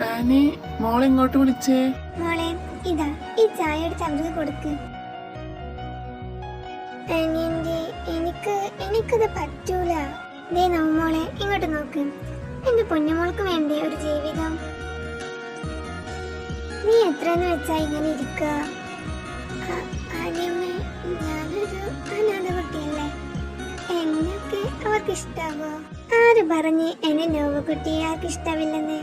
Annie, മോളെ ഇങ്ങോട്ട് വിളിച്ചേ. മോളെ ഇതാ ഈ ചായ എടുത്ത് അവർക്ക് കൊടുക്ക്. എനിക്കത് പറ്റൂല. ദേ നമ്മോളെ ഇങ്ങോട്ട് നോക്ക്. എന്റെ പൊന്നുമോൾക്ക് വേണ്ടേ ഒരു ജീവിതം? നീ എത്രയെന്ന് വെച്ചാ ഇങ്ങനെ ഇരിക്ക? ഞാനൊരു അനാഥ കുട്ടിയല്ലേ, എന്നൊക്കെ അവർക്ക് ഇഷ്ടാവോ? ആര് പറഞ്ഞ് എന്നെ നോവക്കുട്ടി ആർക്ക് ഇഷ്ടാവില്ലെന്ന്?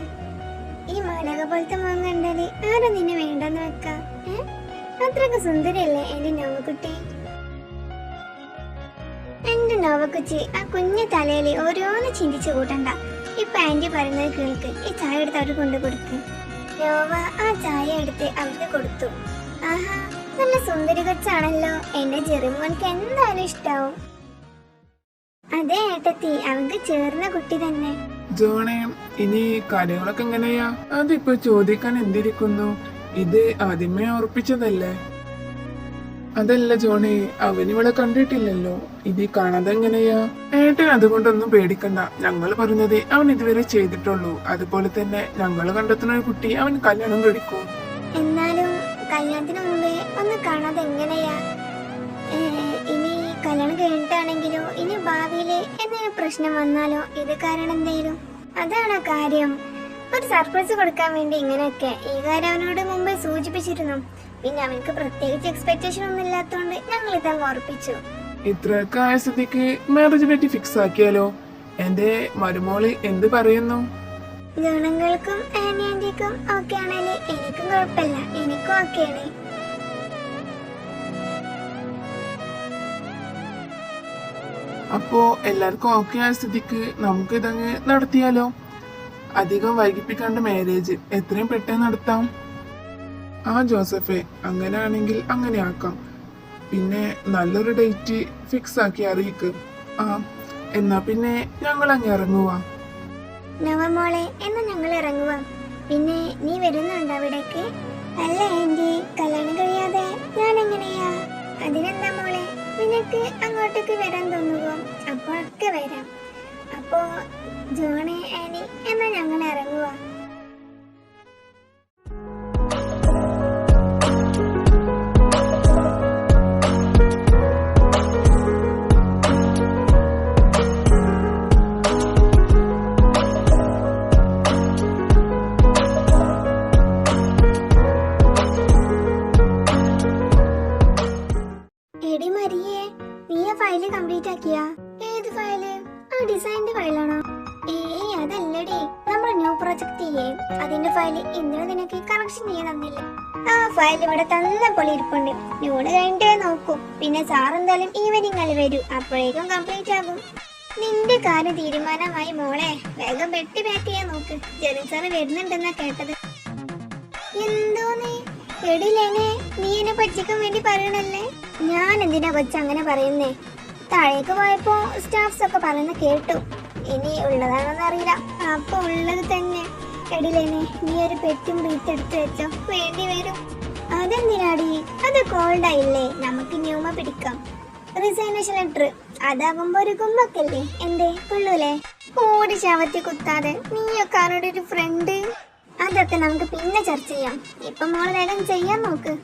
ഈ മാലക പോലത്തെ മോൻ കണ്ടാല് ആരാ നിന്നെ വേണ്ടെന്ന് വെക്ക? അത്രക്ക് സുന്ദരിയല്ലേ എന്റെ നോവക്കുട്ടി? എന്റെ നോവക്കുച്ചി, ആ കുഞ്ഞു തലയില് ഓരോന്ന് ചിന്തിച്ചു കൂട്ടണ്ട. ഇപ്പൊ ആന്റി പറയുന്നത് കേൾക്ക്. ഈ ചായ എടുത്ത് അവർക്ക് കൊണ്ടു കൊടുക്ക്. നോവ ആ ചായ എടുത്ത് അവർക്ക് കൊടുത്തു. ആഹാ, നല്ല സുന്ദരി കൊച്ചാണല്ലോ. എന്റെ ചെറുമോൻക്ക് എന്തായാലും ഇഷ്ടാവും. അതെ ഏട്ടത്തി, അവർക്ക് ചേർന്ന കുട്ടി തന്നെ. ജോണേ, ഇനി കാര്യങ്ങളൊക്കെ എങ്ങനെയാ? അതിപ്പോ ചോദിക്കാൻ എന്തിരിക്കുന്നു? ഇത് ആദ്യമേ ഉറപ്പിച്ചതല്ലേ? അതല്ല ജോണേ, അവനിവളെ കണ്ടിട്ടില്ലല്ലോ. ഇത് കാണാതെ എങ്ങനെയാ? ഏട്ടൻ അതുകൊണ്ടൊന്നും പേടിക്കണ്ട. ഞങ്ങൾ പറഞ്ഞത് അവൻ ഇതുവരെ ചെയ്തിട്ടുള്ളൂ. അതുപോലെ തന്നെ ഞങ്ങൾ കണ്ടെത്തുന്ന ഒരു കുട്ടി അവൻ കല്യാണം കഴിക്കും. എന്നാലും കല്യാണത്തിന് മുമ്പേ ഒന്ന് കാണാതെ എങ്ങനെയാ? ഇനി കല്യാണം കഴിഞ്ഞിട്ടാണെങ്കിലോ, ഇനി ഭാവിയില് എന്തെങ്കിലും പ്രശ്നം വന്നാലോ, ഇത് കാരണം എന്തേലും? അതാണ് കാര്യം. ഒരു സർപ്രൈസ് കൊടുക്കാൻ വേണ്ടി ഇങ്ങനെയൊക്കെ. ഈ കാര്യം അവനോട് മുമ്പേ സൂചിപ്പിച്ചിരുന്നു. പിന്നെ അവനക്ക് പ്രത്യേകിച്ച് എക്സ്പെക്ടേഷൻ ഒന്നും ഇല്ലാത്തോണ്ട് ഞങ്ങൾ ഇതങ്ങ് ഉറപ്പിച്ചു. ഇത്രയൊക്കെ ആയ സ്ഥിതിക്ക് മാരേജ് ഡേറ്റ് ഫിക്സ് ആക്കിയാലോ? എന്റെ മരുമോള് എന്ത് പറയുന്നു? ഗുണങ്ങൾക്കും ആന്റിക്കും ഓക്കെ ആണേല് എനിക്കും കുഴപ്പമില്ല. എനിക്കും ഓക്കെയാണ്. അപ്പോ എല്ലാവർക്കും ഓക്കെ ആയ സ്ഥിതിക്ക് നമുക്ക് ഇതങ്ങ് നടത്തിയാലോ? അധികം വൈകിപ്പിക്കാണ്ട് മാരേജ് എത്രയും പെട്ടെന്ന് നടത്താം. ആ ജോസഫെ, അങ്ങനെയാണെങ്കിൽ അങ്ങനെ ആക്കാം. പിന്നെ നല്ലൊരു ഡേറ്റ് ഫിക്സ് ആക്കി അറിയിക്ക്. ആ, എന്നാ പിന്നെ ഞങ്ങൾ അങ്ങ് ഇറങ്ങുവാ. നവമോളെ, എന്നാ ഞങ്ങൾ ഇറങ്ങുവാ. പിന്നെ നീ വരുന്നുണ്ടോ അവിടേക്ക്? അല്ല ആന്റി, കല്യാണം കഴിയാതെ ഞാൻ എങ്ങനെയാ? അതിനെന്താ മോളെ, നിനക്ക് അങ്ങോട്ടേക്ക് വരാൻ തോന്നുവോ? അപ്പോഴൊക്കെ വരാം. അപ്പോ ജോണെ, ആനി, എന്നാ ഞങ്ങൾ ഇറങ്ങുവാ. എടി മരിയേ, നീ ആ ഫയല് കംപ്ലീറ്റ് ആക്കിയാ? ഏത് ഫയല്? ആ ഡിസൈനിന്റെ ഫയലാണോ? ഏയ് അതല്ലടി, നമ്മുടെ ന്യൂ പ്രൊജക്ട് ചെയ്യേ, അതിന്റെ ഫയല് ഇന്നലെ നിനക്ക് കറക്ഷൻ ചെയ്യാൻ തന്നില്ല. ആ ഫയൽ ഇവിടെ തന്ന പോലെ ഇരിപ്പുണ്ട്. ന്യൂണ് കഴിഞ്ഞിട്ടേ നോക്കൂ. പിന്നെ സാർ എന്തായാലും ഈവനിങ്ങളിൽ വരൂ. അപ്പോഴേക്കും കംപ്ലീറ്റ് ആകും. നിന്റെ കാര്യം തീരുമാനമായി മോളെ. വേഗം വെട്ടി പാക്ക് ചെയ്യാൻ നോക്ക്. ജെറിൻ സാറ് വരുന്നുണ്ടെന്നാ കേട്ടത്. എന്തോന്നേ എടിലേനെ, നീ എന്നെ പറ്റിക്കാൻ വേണ്ടി പറയണല്ലേ? ഞാൻ എന്തിനാ കൊച്ചു അങ്ങനെ പറയുന്നേ? താഴേക്ക് പോയപ്പോ സ്റ്റാഫ്സ് ഒക്കെ പറയുന്ന കേട്ടു. ഇനി ഉള്ളതാണെന്ന് അറിയില്ല. അപ്പൊ ഉള്ളത് തന്നെ. എടിലേനെ, നീ ഒരു പെറ്റും ബ്രീത്ത് എടുത്ത് വെച്ചോ, വേണ്ടി വരും. അതെന്തിനാടി? അത് കോൾഡ് ആയില്ലേ, നമുക്ക് ന്യൂമ പിടിക്കാം. റിസൈനേഷൻ ലെറ്റർ അതാകുമ്പോ ഒരു കുമ്പൊക്കല്ലേ? എന്തേ കൊള്ളൂലേ? ഓടി ശവത്തി കുത്താതെ നീയൊക്കെ ആരുടെ ഒരു ഫ്രണ്ട്? അതൊക്കെ നമുക്ക് പിന്നെ ചർച്ച ചെയ്യാം. ഇപ്പൊ മോള് വേഗം ചെയ്യാൻ നോക്ക്.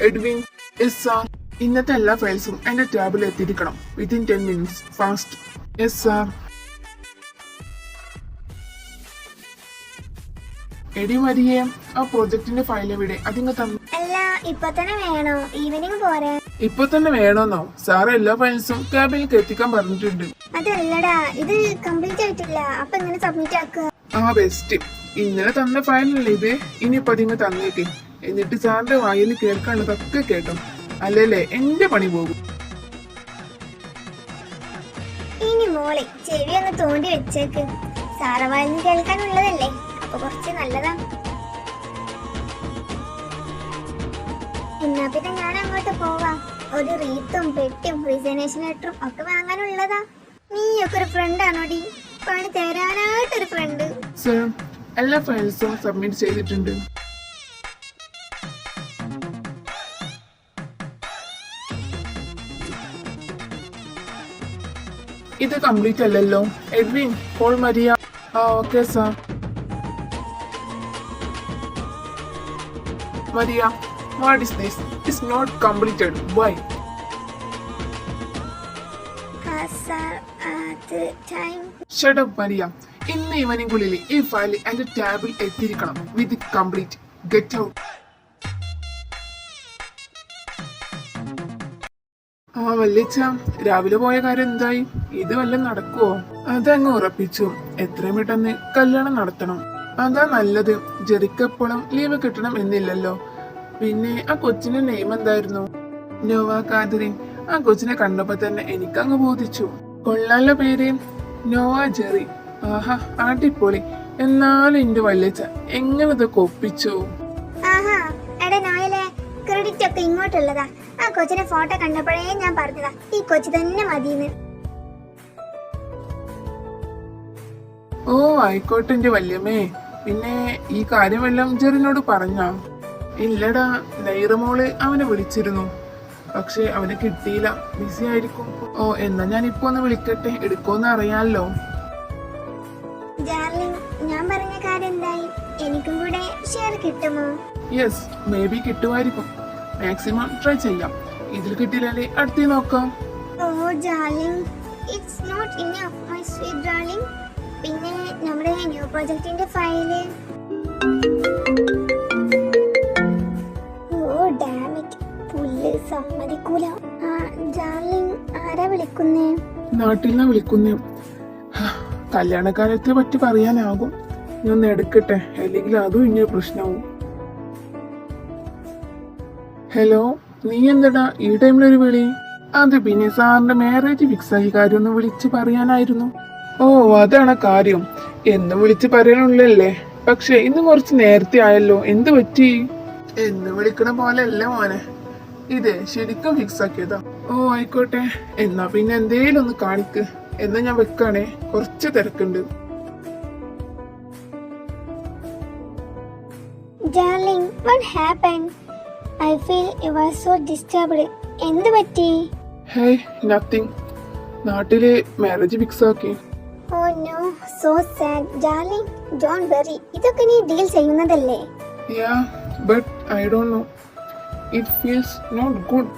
Edwin, yes sir. ഇന്നത്തെ എല്ലാ ഫയൽസും എന്റെ ടാബിൽ എത്തിയിരിക്കണം. Within 10 minutes fast. Yes sir. എടി മരിയേ, ആ പ്രൊജക്ടിന്റെ ഫയൽ എവിടെ? അതിങ്ങ് തന്നു. അല്ല, ഇപ്പൊ തന്നെ വേണോ? ഈവനിങ് പോരെ? ഇപ്പൊ തന്നെ വേണോന്നോ? സാർ എല്ലാ ഫയൽസും ക്യാബിലേക്ക് എത്തിക്കാൻ പറഞ്ഞിട്ടുണ്ട്. അതല്ലടാ, ഇത് കംപ്ലീറ്റ് ആയിട്ടില്ല. അപ്പൊ എങ്ങനെ സബ്മിറ്റ് ആക്കുക? ആ ബെസ്റ്റ്. ഇന്നലെ തന്ന ഫയലല്ലേ ഇത്? ഇനിയിപ്പോ അതിങ്ങ് തന്നേക്ക്. എന്നിട്ട് സാറിന്റെ വായിൽ കേൾക്കാനുള്ളതൊക്കെ കേട്ടോ, അല്ലല്ലേ എന്റെ പണി പോകും. ഇനി മോളെ ചെവി ഒന്ന് തോണ്ടി വെച്ചേക്ക്. സാറ വായിന്ന് കേൾക്കാനുള്ളതല്ലേ, അപ്പൊ കുറച്ച് നല്ലതാ. എന്നാ പിന്നെ ഞാൻ അങ്ങോട്ട് പോവാം. ഒരു റീത്തും പെട്ടിയും റിസൈനേഷൻ ലെറ്ററും ഒക്കെ വാങ്ങാനുള്ളതാ. നീയൊക്കെ ഒരു ഫ്രണ്ടാണോടി? പണി തരാനായിട്ടൊരു ഫ്രണ്ട്. സർ, എല്ലാ ഫയൽസും സബ്മിറ്റ് ചെയ്തിട്ടുണ്ട്. ഇത് കംപ്ലീറ്റ് അല്ലല്ലോ. Edwin, call Maria. ആ okay sir. Maria, what is this? It's not completed. Why? Shut up Maria. ഇന്ന് ഈവനിംഗുള്ളിൽ ഈ ഫയൽ എന്റെ ടാബിൽ എത്തിയിരിക്കണം. With complete. Get out. ആ വല്യച്ഛ, രാവിലെ പോയ കാര്യം എന്തായി? ഇത് വല്ലതും നടക്കുവോ? അതങ്ങ് ഉറപ്പിച്ചു. എത്രയും പെട്ടെന്ന് കല്യാണം നടത്തണം. അതാ നല്ലത്. ജെറിക്കെപ്പോഴും ലീവ് കിട്ടണം എന്നില്ലല്ലോ. പിന്നെ ആ കൊച്ചിന്റെ നെയിം എന്തായിരുന്നു? Nova Catherine. ആ കൊച്ചിനെ കണ്ടപ്പോ തന്നെ എനിക്കങ്ങ് ബോധിച്ചു. കൊള്ളാലോ പേര്, നോവ ജെറി. ആഹാ, അടിപൊളി. എന്നാലും എന്റെ വല്യച്ഛ എങ്ങനെ ഇതൊക്കെ ഒപ്പിച്ചു? ആഹാ, എടാ നോയലെ, ക്രെഡിറ്റ് ഒക്കെ ഇങ്ങോട്ടുള്ളതാ. ആ കൊച്ചിനെ ഫോട്ടോ കണ്ടപ്പോഴേ ഞാൻ പറഞ്ഞതാ ഈ കൊച്ചു തന്നെ മതിന്ന്. ഓ ആയിക്കോട്ടെ എന്റെ വല്യമ്മേ. പിന്നെ ഈ കാര്യമെല്ലാം ജെറിനോട് പറഞ്ഞോ? ഇല്ലടാ, നൈറമോള് അവനെ വിളിച്ചിരുന്നു. പക്ഷെ അവന് കിട്ടിയില്ല, ബിസി ആയിരിക്കും. ഓ, എന്നാ ഞാൻ ഇപ്പൊ ഒന്ന് വിളിക്കട്ടെ, എടുക്കുമെന്ന് അറിയാലോ. ഡാർലിംഗ്, ഞാൻ പറഞ്ഞ കാര്യം എന്തായി? എനിക്കും കൂടെ ഷെയർ കിട്ടുമോ? യെസ്, മേ ബി കിട്ടുമായിരിക്കും. മാക്സിമം ട്രൈ ചെയ്യാം. ഇതിൽ കിട്ടിയില്ലേ അടുത്ത് നോക്കാം. Oh darling, it's not enough my sweet darling. പിന്നെ നമ്മുടെ ന്യൂ പ്രൊജക്ടിന്റെ ഫയല്. ഓ ഡാം ഇറ്റ്, പുല്ല് സമ്മതിക്കൂല. ആ ഡാർലിംഗ്, ആരാ വിളിക്കുന്നേ? നാട്ടിൽ നിന്നാ വിളിക്കുന്നേ. കല്യാണക്കാലത്തെ പറ്റി പറയാനാകും. ഞാൻ ഒന്ന് എടുക്കട്ടെ, അല്ലെങ്കിൽ അതും ഇങ്ങനെ പ്രശ്നമാവും. ഹലോ, നീ എന്താടാ ഈ ടൈമിലൊരു വിളി? അത് പിന്നെ സാറിന്റെ മാരേജ് ഫിക്സ് ആയി കാര്യം ഒന്ന് വിളിച്ച് പറയാനായിരുന്നു. ഓ അതാണ് കാര്യം. എന്ന് വിളിച്ച് പറയാനുള്ളല്ലേ. പക്ഷെ ഇന്ന് കുറച്ച് നേരത്തെ ആയല്ലോ. എന്ത് പറ്റി? എന്ന് വിളിക്കണ പോലെ അല്ല മോനെ, ഇത് ശരിക്കും ഫിക്സ് ആക്കിയതാ. ഓ ആയിക്കോട്ടെ, എന്നാ പിന്നെ എന്തേലും ഒന്ന് കാണിക്ക്. എന്നാ ഞാൻ വെക്കാണേ, കുറച്ച് തിരക്കുണ്ട്. Darling, what happened? I feel you are so disturbed. എന്ത് പറ്റി? Hey, nothing. നാട്ടില് മാരേജ് ഫിക്സ് ആക്കി. Oh no, so sad. Darling, don't worry. ഇതൊക്കെ നീ ഡീൽ ചെയ്യുന്നതല്ലേ? Yeah, but I don't know. It feels not good.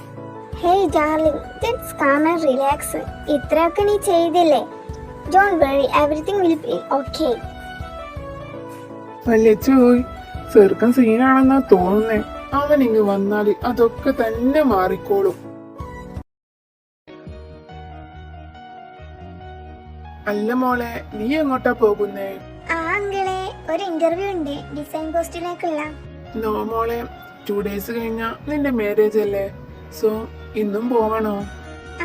Hey darling, just calm and relax. ഇത്രയൊക്കെ നീ ചെയ്തില്ലേ? Don't worry, everything will be okay. വല്യച്ചോയ്, ചെറുക്കൻ സീനാണെന്നാ തോന്നുന്നേ. അവൻ ഇങ്ങ് വന്നാല് അതൊക്കെ തന്നെ മാറിക്കോളും. അല്ല മോളെ, നീ എങ്ങോട്ടാ പോകുന്നേ? ആ അങ്കിളെ, ഒരു ഇന്റർവ്യൂ ഉണ്ട് ഡിസൈൻ പോസ്റ്റിലേക്കുള്ള. നോ മോളെ, 2 days കഴിഞ്ഞാ നിന്റെ മാരേജ് അല്ലേ. സോ ഇന്നും പോവണോ?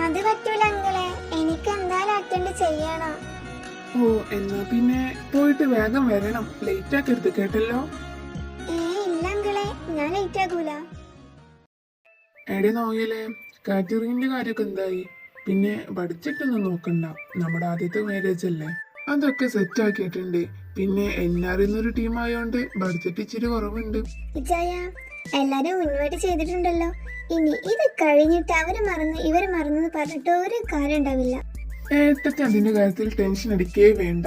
അത് പറ്റൂല അങ്കിളെ, എനിക്ക് എന്തായാലും അറ്റൻഡ് ചെയ്യണം. ഓ, എന്നാ പിന്നെ പോയിട്ട് വേഗം വരണം. ലേറ്റ് ആക്കരുത് കേട്ടല്ലോ. ഇല്ല അങ്കിളെ, ഞാൻ ലേറ്റ് ആകൂല. എടെ നോയല്ലേ, കാറ്ററിംഗിന്റെ കാര്യമൊക്കെ എന്തായി? പിന്നെ പഠിച്ചിട്ടൊന്നും നോക്കണ്ട, നമ്മുടെ ആദ്യത്തെ മാരേജ് അല്ലേ. അതൊക്കെ സെറ്റ് ആക്കിയിട്ടുണ്ട്. പിന്നെ എന്നറിയുന്നൊരു ടീം ആയോണ്ട് ബഡ്ജറ്റ് ഇച്ചിരി കുറവുണ്ട്. വിജയ, എല്ലാരും ഇൻവൈറ്റ് ചെയ്തിട്ടുണ്ടല്ലോ. ഇനി ഇത് കഴിഞ്ഞിട്ട് അവര് മറന്ന് ഇവര് മറന്നു പറഞ്ഞിട്ട് ഒരു കാര്യം ഉണ്ടാവില്ല. ഏട്ടത്തെ അതിന്റെ കാര്യത്തിൽ ടെൻഷൻ അടിക്കേ വേണ്ട.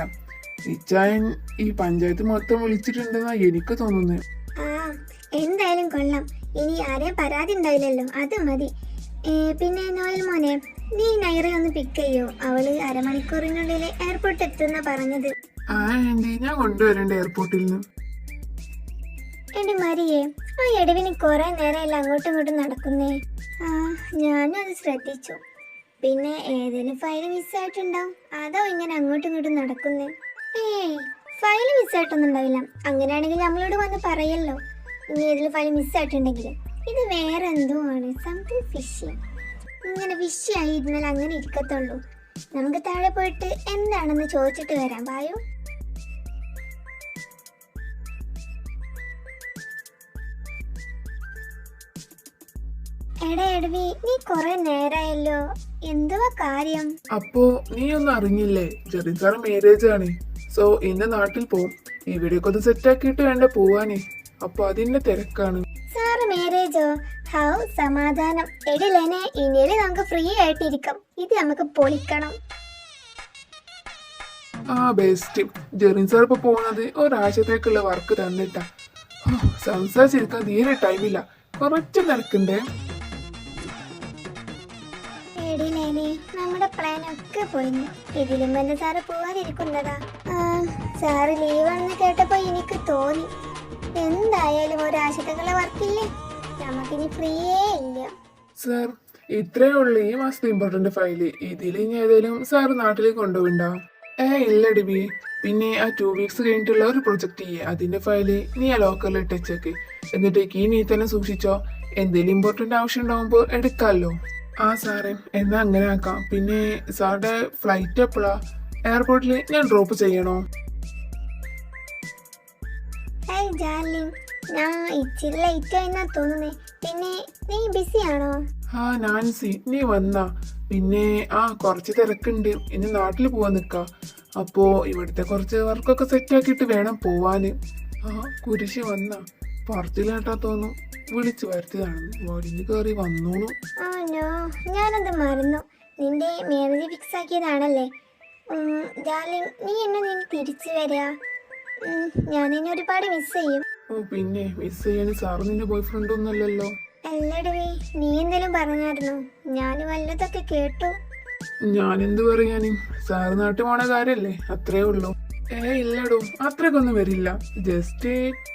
ഇച്ചായൻ ഈ പഞ്ചായത്ത് മൊത്തം വിളിച്ചിട്ടുണ്ടെന്നാ എനിക്ക് തോന്നുന്നത്. ആ, എന്തായാലും കൊള്ളാം. ഇനി ആരെയും പരാതി ഉണ്ടാവില്ലല്ലോ, അത് മതി. പിന്നെ നോയൽ മോനെ, നീ നൈറെ ഒന്ന് പിക്ക് ചെയ്യോ? അവള് അരമണിക്കൂറിനുള്ളിൽ എയർപോർട്ട് എത്തുന്ന പറഞ്ഞത്. ആ ആന്റി, ഞാൻ കൊണ്ടുവരണ്ട എയർപോർട്ടിൽ നിന്ന്. എടി മരിയേ, ആ എടവിന് കുറെ നേരമല്ല അങ്ങോട്ടും ഇങ്ങോട്ടും നടക്കുന്നേ. ആ, ഞാനും അത് ശ്രദ്ധിച്ചു. പിന്നെ ഏതെങ്കിലും ഫയൽ മിസ്സായിട്ടുണ്ടാവും, അതോ ഇങ്ങനെ അങ്ങോട്ടും ഇങ്ങോട്ടും നടക്കുന്നേ. ഏയ്, ഫയൽ മിസ്സായിട്ടൊന്നും ഉണ്ടാവില്ല. അങ്ങനെയാണെങ്കിൽ നമ്മളോട് വന്ന് പറയല്ലോ ഇനി ഏതെങ്കിലും ഫയൽ മിസ്സായിട്ടുണ്ടെങ്കിൽ. ഇത് വേറെ എന്തോ ആണ്, സംതിങ് ഫിഷി. ഇങ്ങനെ ഫിഷി ആയിരുന്നാൽ അങ്ങനെ ഇരിക്കത്തുള്ളൂ. നമുക്ക് താഴെ പോയിട്ട് എന്താണെന്ന് ചോദിച്ചിട്ട് വരാം. ബായു. എടാ എടവി, നീ കൊറേ നേരായല്ലോ, എന്തുവാ കാര്യം? അപ്പോ നീ ഒന്നും അറിഞ്ഞില്ലേ? ജെറിൻ സാറ് മാരേജ് ആണ്. സോ ഇന്ന് നാട്ടിൽ പോവും. ഇവിടെയൊക്കെ ഒന്ന് സെറ്റ് ആക്കിയിട്ട് വേണ്ട പോവാനേ. അപ്പൊ അതിന്റെ തിരക്കാണ്. സാറ് മാരേജോ? ഹൗ സമാധാനം. എടിലേനെ, ഇനിയില് നമുക്ക് ഫ്രീ ആയിട്ടിരിക്കാം. ഇത് നമുക്ക് പൊളിക്കണം. ആ ബെസ്റ്റ്. ജെറിൻ സാർ ഇപ്പൊ പോകുന്നത് ഒരാഴ്ചത്തേക്കുള്ള വർക്ക് തന്നിട്ടാ. സംസാരിച്ചിരിക്കാൻ തീരെ ടൈമില്ല, കുറച്ച് തിരക്കുണ്ടേ. എടിലേനെ, നമ്മുടെ പ്ലാൻ ഒക്കെ പൊളിഞ്ഞു. ഇതിലും എന്റെ സാറ് പോവാതിരിക്കുന്നതാ. സാറ് ലീവാണെന്ന് കേട്ടപ്പോ എനിക്ക് തോന്നി, എന്തായാലും ഒരാഴ്ചത്തേക്കുള്ള വർക്കില്ലേ, നമുക്കിനി ഫ്രീയേ ഇല്ല. സാർ, ഇത്രേ ഉള്ളു ഈ മാസത്തെ ഇമ്പോർട്ടന്റ് ഫയല്. ഇതിൽ ഇനി ഏതെങ്കിലും സാർ നാട്ടിലേക്ക് കൊണ്ടുപോയിണ്ടോ? ഇല്ല ഡിബി. പിന്നെ ആ 2 വീക്സ് കഴിഞ്ഞിട്ടുള്ള ഒരു പ്രൊജക്ട് ചെയ്യേ, അതിന്റെ ഫയല് നീ ആ ലോക്കറിൽ ഇട്ടേക്ക്. എന്നിട്ട് കീ നീ തന്നെ സൂക്ഷിച്ചോ. എന്തെങ്കിലും ഇമ്പോർട്ടന്റ് ആവശ്യം ഉണ്ടാവുമ്പോ എടുക്കാമല്ലോ. ആ സാറേ, എന്നാ അങ്ങനെ ആക്കാം. പിന്നെ സാറുടെ ഫ്ലൈറ്റ് എപ്പോഴാ? എയർപോർട്ടിൽ ഞാൻ ഡ്രോപ്പ് ചെയ്യണോ? ഹായ് ഡാർലിംഗ്, ഞാൻ ഇച്ചിരി ലേറ്റ് ആയിന്നാ തോന്നുന്നേ. പിന്നെ നീ ബിസി ആണോ? ആ നാൻസി, നീ വന്നാ? പിന്നെ കുറച്ച് തിരക്കുണ്ട്, ഇനി നാട്ടിൽ പോവാൻ നിക്കാ. അപ്പോ ഇവിടുത്തെ കുറച്ച് വർക്കൊക്കെ സെറ്റ് ആക്കിയിട്ട് വേണം പോവാന്. കുരിശ് വന്നാ? പറച്ചിലേട്ടാ തോന്നും, വിളിച്ചു വരുത്തിയതാണ്. വലിഞ്ഞു കയറി വന്നോളൂ. ഓ നോ, ഞാനത് മറന്നു. നിന്റെ മാരേജ് ഫിക്സ് ആക്കിയതാണല്ലേ? ഡാർലിംഗ്, നീ തിരിച്ചു വരാ? ഞാൻ നിന്നെ ഒരുപാട് മിസ് ചെയ്യും. ഓ പിന്നെ മിസ് ചെയ്യാൻ സാറ് നിന്റെ ബോയ് ഫ്രണ്ട് ഒന്നല്ലല്ലോ. അല്ലടവേ, നീ എന്തെങ്കിലും പറഞ്ഞായിരുന്നോ? ഞാൻ വല്ലതൊക്കെ കേട്ടു. ഞാനെന്ത് പറയാനും, സാറ് നാട്ടിൽ പോണ കാര്യല്ലേ, അത്രേ ഉള്ളൂ. ഇല്ലടോ, അത്രക്കൊന്നും വരില്ല. ജസ്റ്റ്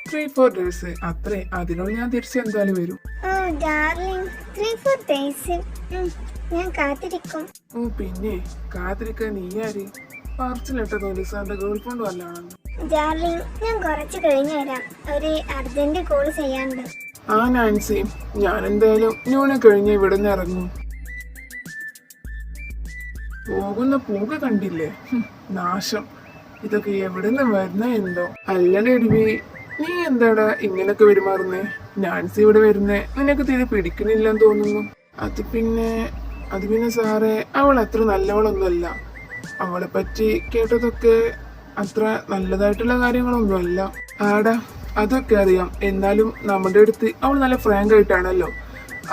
3-4 ഡേയ്സ് അത്രേ. അതിനുള്ളിൽ ഞാൻ തിരിച്ചെന്തായാലും വരും. ഓ ഡാർലിംഗ്, 3-4 ഡേയ്സ് ഞാൻ കാത്തിരിക്കും. ഓ പിന്നെ കാത്തിരിക്കാൻ നീ ആര്? പറച്ചിലിട്ട തോന്നി സാറിന്റെ ഗേൾ ഫ്രണ്ട് വല്ലാണെന്ന്. ഡാർലിംഗ്, ഞാൻ കുറച്ച് കഴിഞ്ഞു വരാം. ഒരു അർജന്റ് കോൾ ചെയ്യാനുണ്ട്. ആ നാൻസി, ഞാൻ എന്തായാലും ന്യൂനെ കഴിഞ്ഞ് ഇവിടെ നിന്ന് ഇറങ്ങും. പോകുന്ന പൂക കണ്ടില്ലേ? നാശം. ഇതൊക്കെ എവിടെ നിന്ന് വരുന്ന എന്തോ. അല്ലടേ എടിവി, നീ എന്താടാ ഇങ്ങനൊക്കെ പെരുമാറുന്നേ? നാൻസി ഇവിടെ വരുന്നേ നിനക്ക് തീരെ പിടിക്കണില്ലെന്ന് തോന്നുന്നു. അത് പിന്നെ സാറേ, അവൾ അത്ര നല്ലവളൊന്നുമല്ല. അവളെ പറ്റി കേട്ടതൊക്കെ അത്ര നല്ലതായിട്ടുള്ള കാര്യങ്ങളൊന്നുമല്ല. ആടാ, അതൊക്കെ അറിയാം. എന്നാലും നമ്മുടെ അടുത്ത് അവൾ നല്ല ഫ്രാങ്ക് ആയിട്ടാണല്ലോ.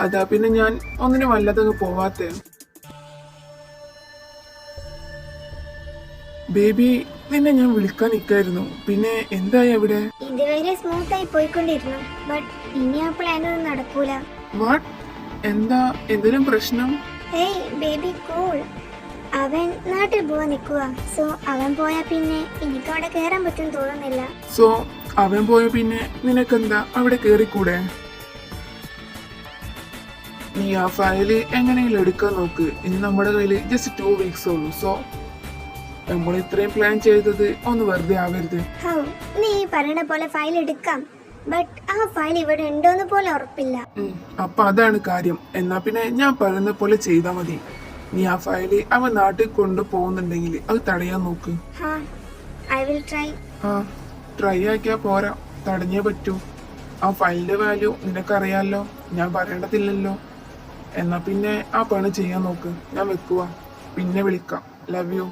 അതാ പിന്നെ ഞാൻ ഒന്നിനും വല്ലാതങ്ങ് പോവാത്തേ. ബേബി, നിന്നെ ഞാൻ വിളിക്കാൻ നിൽക്കായിരുന്നു. പിന്നെ എന്തായി അവിടെ? ഇതുവരെ സ്മൂത്ത് ആയി പോയിക്കൊണ്ടിരുന്നു. ബട്ട് ഇനി ആ പ്ലാൻ ഒന്നും നടക്കൂല. വാട്ട്? എന്താ, എന്തെങ്കിലും പ്രശ്നം? Hey baby, cool. അവൻ നാട്ടിൽ പോവാൻ നിൽക്കുക. സോ അവൻ പോയാ പിന്നെ എനിക്ക് അവിടെ കയറാൻ പറ്റും തോന്നുന്നില്ല. സോ അവൻ പോയ പിന്നെ നിനക്കെന്താ അവിടെ കേറിക്കൂടെ? നീ ആ ഫയല് എങ്ങനെയെങ്കിലും എടുക്കാൻ നോക്ക്. ഇനി നമ്മുടെ കയ്യില് ജസ്റ്റ് 2 വീക്സ് ഉള്ളൂ. സോ നമ്മൾ ഇത്രയും പ്ലാൻ ചെയ്തത് ഒന്ന് വെറുതെ ആവരുത്. നീ പറയുന്ന പോലെ ഫയൽ എടുക്കാം. ബട്ട് ആ ഫയൽ ഇവിടെ ഉണ്ടോന്ന് പോലെ ഉറപ്പില്ല. അപ്പൊ അതാണ് കാര്യം. എന്നാ പിന്നെ ഞാൻ പറയുന്ന പോലെ ചെയ്താ മതി. നീ ആ ഫയല് അവൻ നാട്ടിൽ കൊണ്ടുപോകുന്നുണ്ടെങ്കിൽ അത് തടയാൻ നോക്ക്. ട്രൈ ആക്കിയാ പോരാ, തടഞ്ഞേ പറ്റൂ. ആ ഫയലിന്റെ വാല്യൂ നിനക്കറിയാലോ, ഞാൻ പറയേണ്ടതില്ലല്ലോ. എന്നാ പിന്നെ ആ പണി ചെയ്യാൻ നോക്ക്. ഞാൻ വെക്കുക, പിന്നെ വിളിക്കാം. Love you.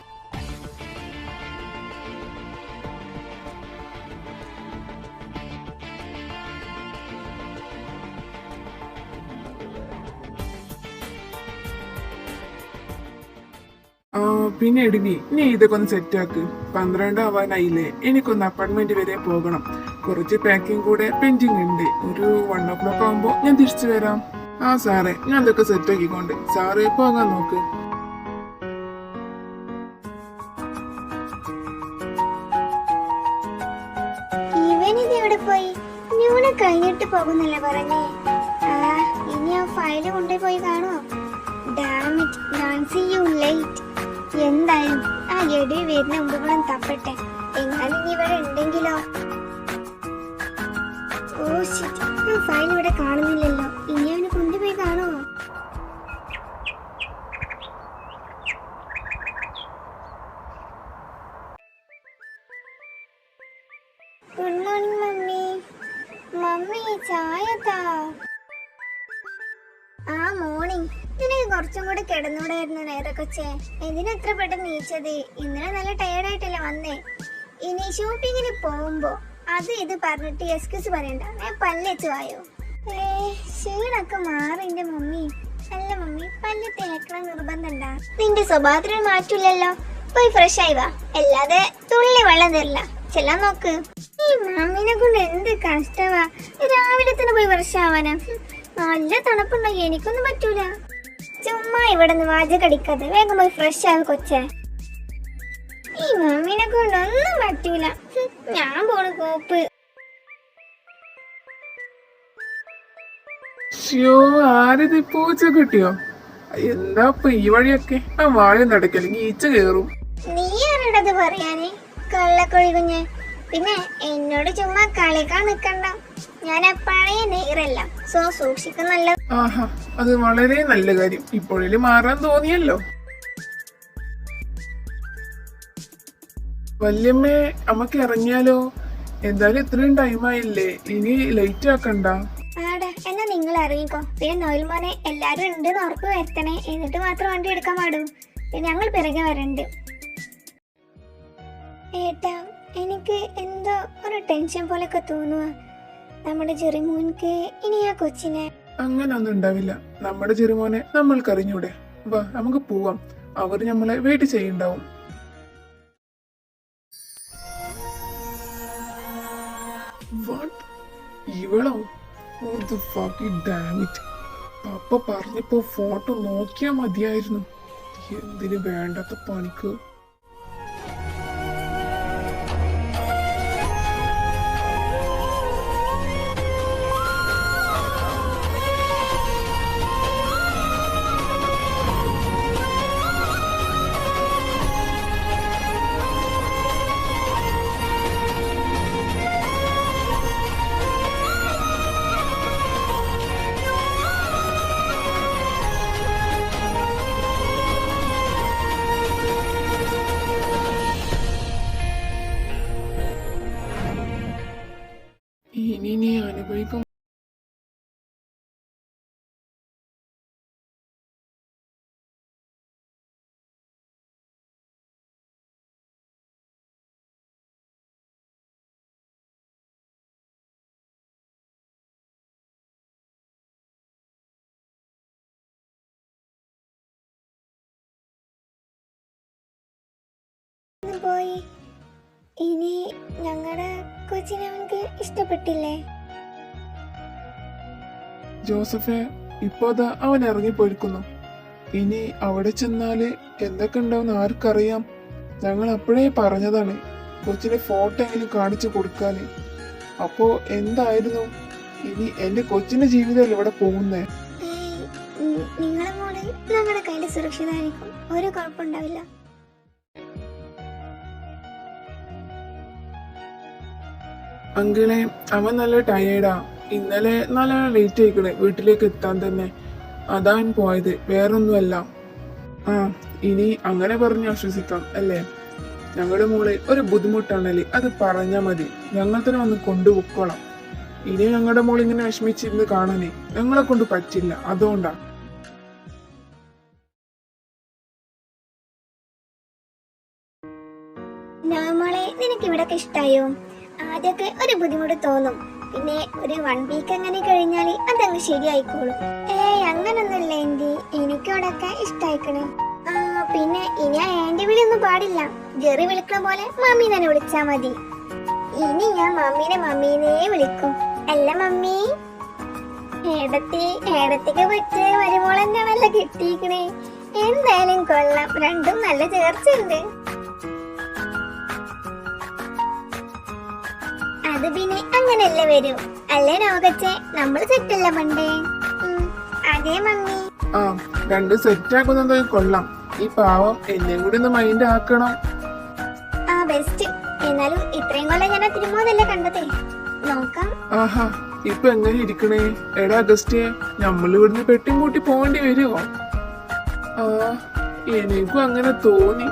പിന്നെ എടിവി, നീ ഇതൊക്കെ ഒന്ന് സെറ്റാക്ക്. 12 ആവാനായില്ലേ? എനിക്കൊന്ന് അപ്പാർട്ട്മെന്റ് വരെ പോകണം. കുറച്ച് പാക്കിംഗ് കൂടെ പെൻഡിങ് ഉണ്ട്. ഒരു 1 o'clock ആകുമ്പോ ഞാൻ തിരിച്ചു വരാം. ആ സാറേ, ഞാൻ ഇതൊക്കെ സെറ്റ് ആക്കിക്കൊണ്ട് സാറ് പോകാൻ നോക്ക്. ഇവനിത് എവിടെ പോയി? ന്യൂനെ കഴിഞ്ഞിട്ട് പോകുന്നല്ലേ പറഞ്ഞേ. ആ, ഇനി ആ ഫയല് കൊണ്ടുപോയി കാണുമോ? Damn it, Nancy, you late. എന്തായാലും ആ എടി വരുന്ന മുമ്പുകളും തപ്പട്ടെ. എങ്ങാനും ഇനി ഇവിടെ ഉണ്ടെങ്കിലോ? ഓ ഷിറ്റ്, ആ ഫയൽ ഇവിടെ കാണുന്നില്ലല്ലോ. ഇനി അവന് കൊണ്ടുപോയി കാണുമോ? Good morning mummy. മമ്മി ചായ താ. ആ മോർണിംഗ്. നിനക്ക് കുറച്ചും കൂടി കിടന്നൂടായിരുന്നു നേരെ കൊച്ചേ. എന്തിനെത്ര പെട്ടെന്ന് നീച്ചത്? ഇന്നലെ നല്ല ടയർഡായിട്ടല്ലേ വന്നേ. ഇനി ഷോപ്പിങ്ങിന് പോകുമ്പോ അത് ഇത് പറഞ്ഞിട്ട് എക്സ്ക്യൂസ് പറയണ്ട. ഞാൻ പല്ലേച്ചു വായോ. ക്ഷീണൊക്കെ മാറി എന്റെ മമ്മി. അല്ല മമ്മി, പല്ല് തേക്കണം നിർബന്ധണ്ടാ? നിന്റെ സ്വഭാവത്തിന് മാറ്റൂലല്ലോ. പോയി ഫ്രഷ് ആയി വാ, അല്ലാതെ തുള്ളി വെള്ളം തരില്ല. ചെല്ലാൻ നോക്ക്. ഈ മമ്മിനെ കൊണ്ട് എന്ത് കഷ്ടവാ. രാവിലെ തന്നെ പോയി ഫ്രഷ് ആവാനാ. നല്ല തണുപ്പുണ്ടോ? എനിക്കൊന്നും പറ്റൂല. ചുമ്മാ ഇവിടെ നിന്ന് വാചകടിക്കാതെ വേഗം പോയി ഫ്രഷ് ആവ് കൊച്ചേ. ഈ മമ്മിനെ കൊണ്ടൊന്നും പറ്റൂല. ഞാൻ പോണു കോപ്പ്. ആരിത് പൂച്ച കിട്ടിയോ? എന്താ ഇപ്പൊ ഈ വഴിയൊക്കെ? ആ വാഴ നടക്കല്ലെങ്കിൽ ഈച്ച കേറും. നീ ആരുടത് പറയാനേ കള്ളക്കൊഴി കുഞ്ഞെ? പിന്നെ എന്നോട് ചുമ്മാ കളിക്കാൻ നിക്കണ്ട. ഞാൻ പഴയ നെയ്റല്ല, സോ സൂക്ഷിക്കുന്നല്ല. ആഹാ, അത് വളരെ നല്ല കാര്യം. ഇപ്പോഴേ മാറാൻ തോന്നിയല്ലോ. വല്യമ്മേ, നമുക്ക് ഇറങ്ങിയാലോ? എന്തായാലും ഇത്രയും ടൈമായില്ലേ, ഇനി ലേറ്റ് ആക്കണ്ട. ആടാ, എന്നാ നിങ്ങൾ ഇറങ്ങിക്കോ. പിന്നെ നോയൽ മോനെ എല്ലാരും ഉണ്ടെന്ന് ഉറപ്പ് വരുത്തണേ. എന്നിട്ട് മാത്രം വണ്ടി എടുക്കാൻ പാടൂ. പിന്നെ ഞങ്ങൾ പിറകെ വരണ്ട്. ഏട്ടാ, എനിക്ക് എന്തോ ഒരു ടെൻഷൻ പോലൊക്കെ തോന്നുക. നമ്മുടെ ചെറിമോൻക്ക് ഇനി ആ കൊച്ചിനെ. അങ്ങനെ ഒന്നും ഉണ്ടാവില്ല. നമ്മുടെ ചെറുമോനെ നമ്മൾക്കറിഞ്ഞൂടെ? വാ, നമുക്ക് പോവാം. അവർ നമ്മളെ വെയിറ്റ് ചെയ്യണ്ടാവും. ഇവളോ? പപ്പ പറഞ്ഞപ്പോ ഫോട്ടോ നോക്കിയാ മതിയായിരുന്നു. എന്തിനു വേണ്ടാത്ത പണിക്ക്. ഇനി നീ അനുഭവിക്കും. പോയി. ഇനി ഞങ്ങളുടെ കൊച്ചിനെ അവനക്ക് ഇഷ്ടപ്പെട്ടില്ലേ? ജോസഫെ, ഇപ്പൊ അതാ അവൻ ഇറങ്ങിപ്പോയിരിക്കുന്നു. ഇനി അവിടെ ചെന്നാല് എന്തൊക്കെ ഉണ്ടാവും ആർക്കറിയാം. ഞങ്ങൾ അപ്പോഴേ പറഞ്ഞതാണ് കൊച്ചിന്റെ ഫോട്ടോ എങ്കിലും കാണിച്ചു കൊടുക്കാന്. അപ്പോ എന്തായിരുന്നു? ഇനി എന്റെ കൊച്ചിന്റെ ജീവിതം ഇവിടെ പോകുന്നേ. നിങ്ങളെ മോള് ഞങ്ങളുടെ കയ്യിൽ സുരക്ഷിതമായിരിക്കും. ഒരു കുഴപ്പമുണ്ടാവില്ല. അങ്കിളെ, അവൻ നല്ല ടയേർഡാ. ഇന്നലെ നല്ല ലേറ്റ് ആയിക്കണേ വീട്ടിലേക്ക് എത്താൻ തന്നെ. അതാ അവൻ പോയത്, വേറൊന്നുമല്ല. ആ, ഇനി അങ്ങനെ പറഞ്ഞ് ആശ്വസിക്കാം അല്ലേ? ഞങ്ങളുടെ മോളെ ഒരു ബുദ്ധിമുട്ടാണല്ലേ, അത് പറഞ്ഞാ മതി. ഞങ്ങൾ തന്നെ വന്ന് കൊണ്ടുപോയിക്കോളാം. ഇനി ഞങ്ങളുടെ മോൾ ഇങ്ങനെ വിഷമിച്ചിരുന്ന് കാണാനേ ഞങ്ങളെ കൊണ്ട് പറ്റില്ല. അതുകൊണ്ടാ. മോളെ, നിനക്ക് ഇവിടൊക്കെ ഇഷ്ടായോ? ആദ്യമൊക്കെ ഒരു ബുദ്ധിമുട്ട് തോന്നും. പിന്നെ ഒരു 1 വീക്ക് അങ്ങനെ കഴിഞ്ഞാല് അതങ്ങ് ശരിയായിക്കോളും. അങ്ങനൊന്നുമില്ല ആന്റി, എനിക്കിവിടൊക്കെ ഇഷ്ടായിക്കണേ. പിന്നെ ഇനി ആ ആന്റി വിളിയൊന്നും പാടില്ല. ജെറി വിളിക്കണ പോലെ മമ്മി തന്നെ വിളിച്ചാ മതി. ഇനി ഞാൻ മമ്മീനെ മമ്മീനെ വിളിക്കും. അല്ല മമ്മി, ഏടത്തിക്ക് പറ്റിയ വരുമ്പോൾ തന്നെയാണല്ലോ കിട്ടിയിക്കണേ. എന്തായാലും കൊള്ളാം, രണ്ടും നല്ല ചേർച്ചയുണ്ട്. അത് പിന്നെ അങ്ങനല്ലേ വരൂ. അല്ലേ നോക്കച്ചേ, നമ്മൾ സെറ്റല്ല പണ്ടേ. അതെ മമ്മി. ആ, രണ്ടും സെറ്റ് ആക്കുന്നത് കൊള്ളാം. ഈ പാവം എന്നെയും കൂടി ഒന്ന് മൈൻഡ് ആക്കണം. ആ ബെസ്റ്റ്. എന്നാലും ഇത്രയും കൊല്ലം ഞാൻ തിരുമോന്നല്ലേ കണ്ടതേ. നോക്കാം. ആഹാ, ഇപ്പൊ എങ്ങനെ ഇരിക്കണേ? എടാ അഗസ്റ്റേ, നമ്മൾ ഇവിടുന്ന് പെട്ടിയും കൂട്ടി പോകേണ്ടി വരുമോ? ആ, എനിക്കും അങ്ങനെ തോന്നി.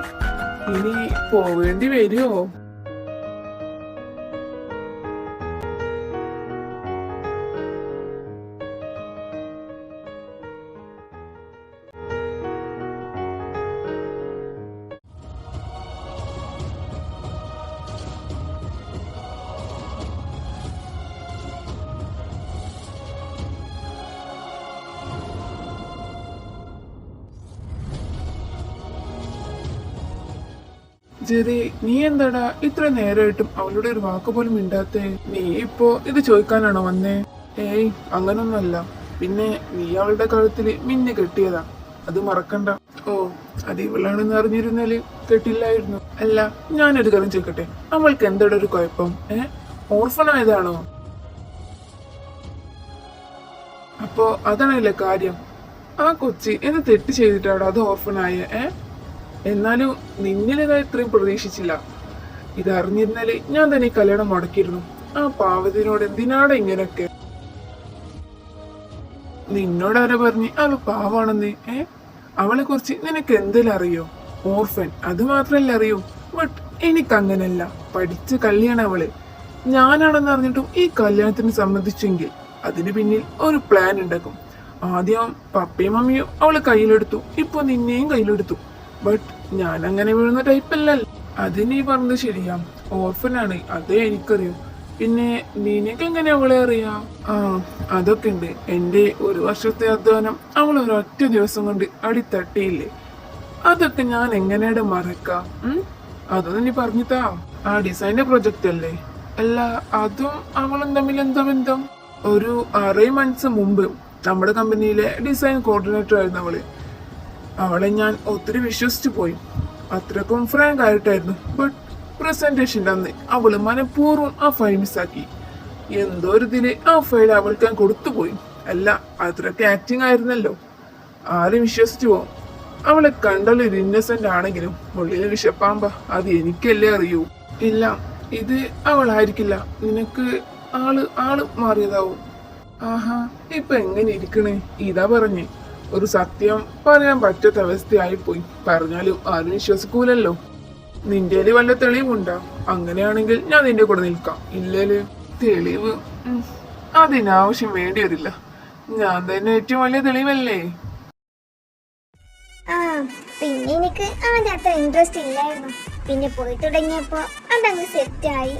ഇനി പോവേണ്ടി വരുമോ? ജെറി, നീ എന്താടാ ഇത്ര നേരമായിട്ടും അവളുടെ ഒരു വാക്ക് പോലും മിണ്ടാത്തേ? നീ ഇപ്പോ ഇത് ചോദിക്കാനാണോ വന്നേ? ഏയ്, അങ്ങനൊന്നുമല്ല. പിന്നെ നീ അവളുടെ കഴുത്തില് മിന്നു കെട്ടിയതാ, അത് മറക്കണ്ട. ഓ, അത് ഇവളാണെന്ന് അറിഞ്ഞിരുന്നാല് കെട്ടില്ലായിരുന്നു. അല്ല, ഞാനൊരു കാര്യം ചോദിക്കട്ടെ, അവൾക്ക് എന്താടാ ഒരു കുഴപ്പം? ഓർഫൺ ആയതാണോ? അപ്പോ അതാണല്ലേ കാര്യം. ആ കൊച്ചി എന്ത് തെറ്റ് ചെയ്തിട്ടാടാ അത് ഓർഫണായ? എന്നാലും നിന്നിലിതാ ഇത്രയും പ്രതീക്ഷിച്ചില്ല. ഇതറിഞ്ഞിരുന്നാല് ഞാൻ തന്നെ ഈ കല്യാണം മുടക്കിയിരുന്നു. ആ പാവത്തിനോട് എന്തിനാടാ ഇങ്ങനൊക്കെ? നിന്നോടാരെ പറഞ്ഞ് അവള് പാവാണെന്ന്? അവളെ കുറിച്ച് നിനക്ക് എന്തെങ്കിലും അറിയോ? ഓർഫൻ അത് മാത്രല്ല അറിയൂ. ബട്ട് എനിക്കങ്ങനല്ല. പഠിച്ച കല്യാണം അവള്. ഞാനാണെന്ന് അറിഞ്ഞിട്ടും ഈ കല്യാണത്തിന് സമ്മതിച്ചെങ്കിൽ അതിന് പിന്നിൽ ഒരു പ്ലാൻ ഉണ്ടാക്കും. ആദ്യം പപ്പയും മമ്മിയും അവള് കയ്യിലെടുത്തു, ഇപ്പൊ നിന്നെയും കയ്യിലെടുത്തു. ബട്ട് ഞാൻ അങ്ങനെ വീഴുന്ന ടൈപ്പല്ലല്ലോ. അത് നീ പറഞ്ഞത് ശരിയാ, ഓർഫനാണ്, അതേ എനിക്കറിയൂ. പിന്നെ നിനക്ക് എങ്ങനെ അവളെ അറിയാം? ആ, അതൊക്കെ ഉണ്ട്. എന്റെ ഒരു വർഷത്തെ അധ്വാനം അവൾ ഒരൊറ്റ ദിവസം കൊണ്ട് അടിത്തട്ടിയില്ലേ? അതൊക്കെ ഞാൻ എങ്ങനെയാണ് മറക്കാം? അതൊന്നും നീ പറഞ്ഞിട്ടാ. ആ ഡിസൈൻ്റെ പ്രൊജക്റ്റ് അല്ലേ? അല്ല, അതും അവളും തമ്മിൽ എന്താ ബന്ധം? ഒരു 6 months മുമ്പ് നമ്മുടെ കമ്പനിയിലെ ഡിസൈൻ കോർഡിനേറ്റർ ആയിരുന്നു അവള്. അവളെ ഞാൻ ഒത്തിരി വിശ്വസിച്ചു പോയി. അത്രക്കും ഫ്രാങ്ക് ആയിട്ടായിരുന്നു. ബട്ട് പ്രസന്റേഷൻ്റെ അന്ന് അവള് മനഃപൂർവ്വം ആ ഫയൽ മിസ്സാക്കി. എന്തോ ഒരു ഇതില് ആ ഫയൽ അവൾക്ക് ഞാൻ കൊടുത്തുപോയി. അല്ല, അത്രയ്ക്ക് ആക്ടിങ് ആയിരുന്നല്ലോ. ആരും വിശ്വസിച്ചു പോകും. അവളെ കണ്ടാൽ ഒരു ഇന്നസെന്റ് ആണെങ്കിലും ഉള്ളിലെ വിഷപ്പാമ്പ, അത് എനിക്കല്ലേ അറിയൂ. ഇല്ല, ഇത് അവളായിരിക്കില്ല. നിനക്ക് ആള് മാറിയതാവും. ആഹാ, ഇപ്പൊ എങ്ങനെ ഇരിക്കണേ? ഇതാ പറഞ്ഞേ, ഒരു സത്യം പറയാൻ പറ്റാത്ത അവസ്ഥയായിപ്പോയി. പറഞ്ഞാലും ആരും വിശ്വസിക്കൂലല്ലോ. നിന്റെ വല്ല തെളിവുണ്ടോ? അങ്ങനെയാണെങ്കിൽ ഞാൻ നിന്റെ കൂടെ നിൽക്കാം. ഇല്ലേല് തെളിവ് അതിനാവശ്യം വേണ്ടി വരില്ല. ഞാൻ തന്നെ ഏറ്റവും വലിയ തെളിവല്ലേ. ആ, പിന്നെ എനിക്ക് ആദ്യം അത്ര ഇൻട്രസ്റ്റ് ഇല്ലായിരുന്നു. പിന്നെ പോയി തുടങ്ങിയപ്പോ അതങ്ങ് സെറ്റായി.